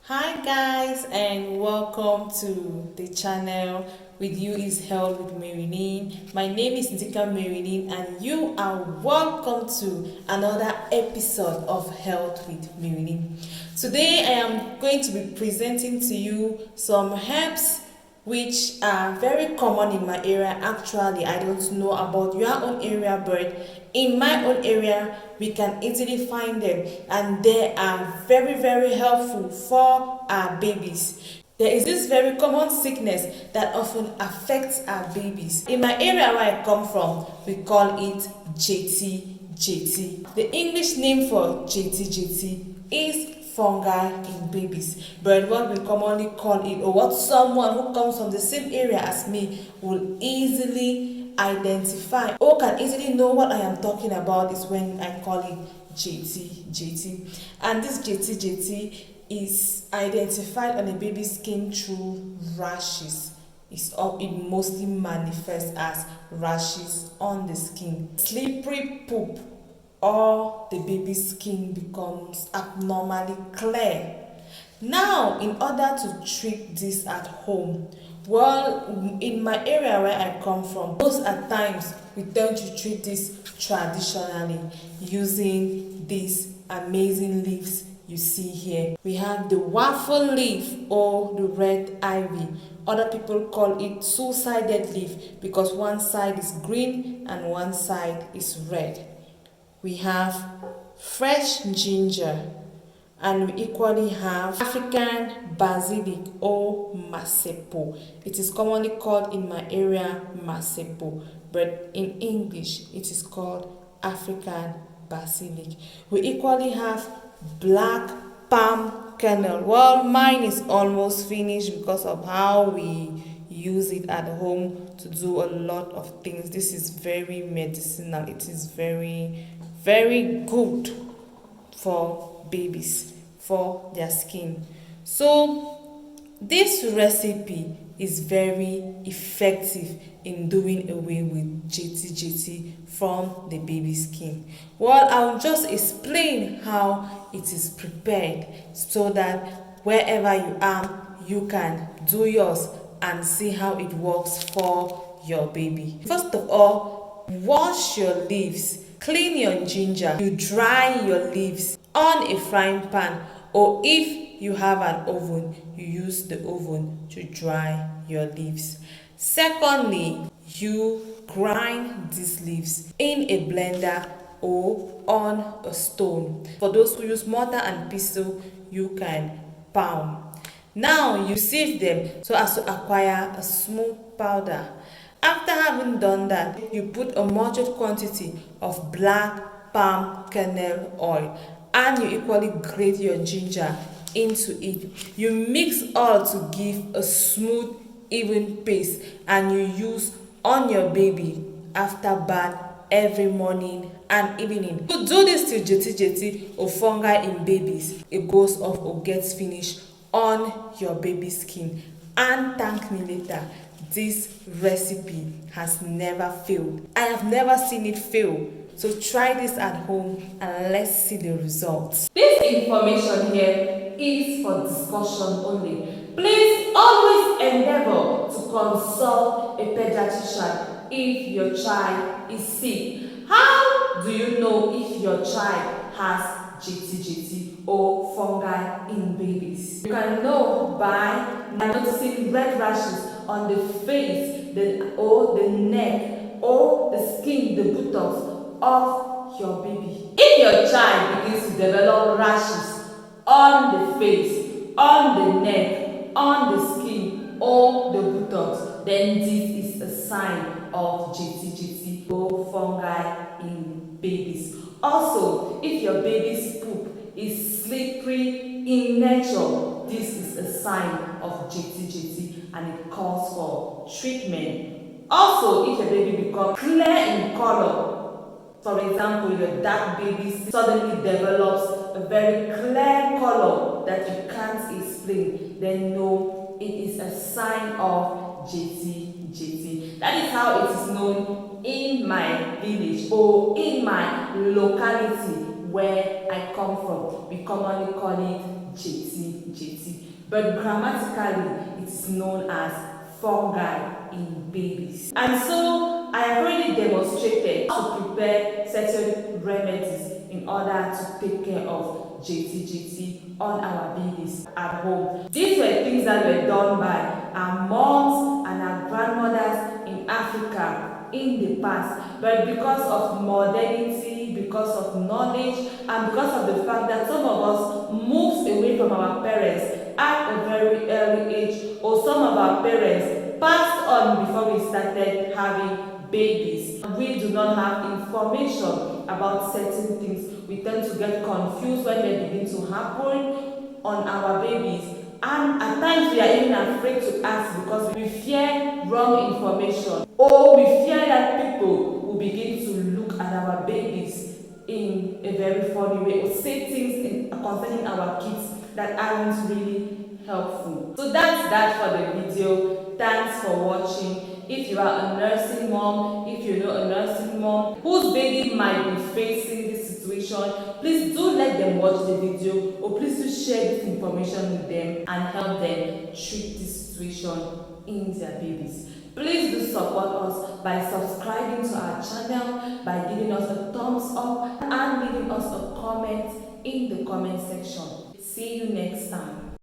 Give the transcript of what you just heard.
Hi guys and welcome to the channel. With you is Health with Marilyn. My name is Ndika Marilyn and you are welcome to another episode of Health with Marilyn. Today I am going to be presenting to you some herbs which are very common in my area. Actually, I don't know about your own area, but in my own area we can easily find them and they are very helpful for our babies. There is this very common sickness that often affects our babies. In my area where I come from, we call it Jeti Jeti. The English name for Jeti Jeti is fungi in babies, but what we commonly call it, or what someone who comes from the same area as me will easily identify or can easily know what I am talking about, is when I call it Jeti Jeti. And this Jeti Jeti is identified on a baby's skin through rashes. It mostly manifests as rashes on the skin, slippery poop, or the baby's skin becomes abnormally clear. Now, in order to treat this at home, well, in my area where I come from, most at times we tend to treat this traditionally using these amazing leaves you see here. We have the waffle leaf or the red ivy. Other people call it two-sided leaf because one side is green and one side is red. We have fresh ginger, and we equally have African basilic or masepo. It is commonly called in my area masepo, but in English it is called African basilic. We equally have black palm kernel. Well, mine is almost finished because of how we use it at home to do a lot of things. This is very medicinal. It is very good for babies, for their skin. So this recipe is very effective in doing away with Jeti Jeti from the baby's skin. Well, I'll just explain how it is prepared so that wherever you are, you can do yours and see how it works for your baby. First of all, wash your leaves. Clean your ginger. You dry your leaves on a frying pan, or if you have an oven, you use the oven to dry your leaves. Secondly, you grind these leaves in a blender or on a stone. For those who use mortar and pestle, you can pound. Now you sieve them so as to acquire a smooth powder. After having done that, you put a moderate quantity of black palm kernel oil and you equally grate your ginger into it. You mix all to give a smooth, even paste, and you use on your baby after bath every morning and evening. You do this till Jeti Jeti or fungi in babies, it goes off or gets finished on your baby's skin, and thank me later. This recipe has never failed. I have never seen it fail. So try this at home and let's see the results. This information here is for discussion only. Please always endeavor to consult a pediatrician if your child is sick. How do you know if your child has Jeti Jeti or fungi in babies? You can know by noticing red rashes on the face, or the neck, or the skin, the buttocks of your baby. If your child begins to develop rashes on the face, on the neck, on the skin, or the buttocks, then this is a sign of Jeti Jeti or fungi in babies. Also, if your baby's poop is slippery in nature, this is a sign of Jeti Jeti and it calls for treatment. Also, if your baby becomes clear in color, for example, your dark baby suddenly develops a very clear color that you can't explain, then know it is a sign of Jeti Jeti. That is how it is known in my village or in my locality where I come from. We commonly call it Jeti Jeti, but grammatically it is known as fungi in babies. And so I have already demonstrated how to prepare certain remedies in order to take care of Jeti Jeti on our babies at home. These were things that were done by our moms and our grandmothers in Africa in the past, but because of modernity, because of knowledge, and because of the fact that some of us moved away from our parents at a very early age, or some of our parents passed on before we started having babies, we do not have information about certain things. We tend to get confused when they begin to happen on our babies, and at times we are even afraid to ask because we fear wrong information, or we fear that people will begin to look at our babies in a very funny way, or say things concerning our kids that aren't really helpful. So that's that for the video. Thanks for watching. If you are a nursing mom, if you know a nursing mom whose baby might be facing this situation, please do let them watch the video, or please do share this information with them and help them treat this situation in their babies. Please do support us by subscribing to our channel, by giving us a thumbs up and leaving us a comment in the comment section. See you next time.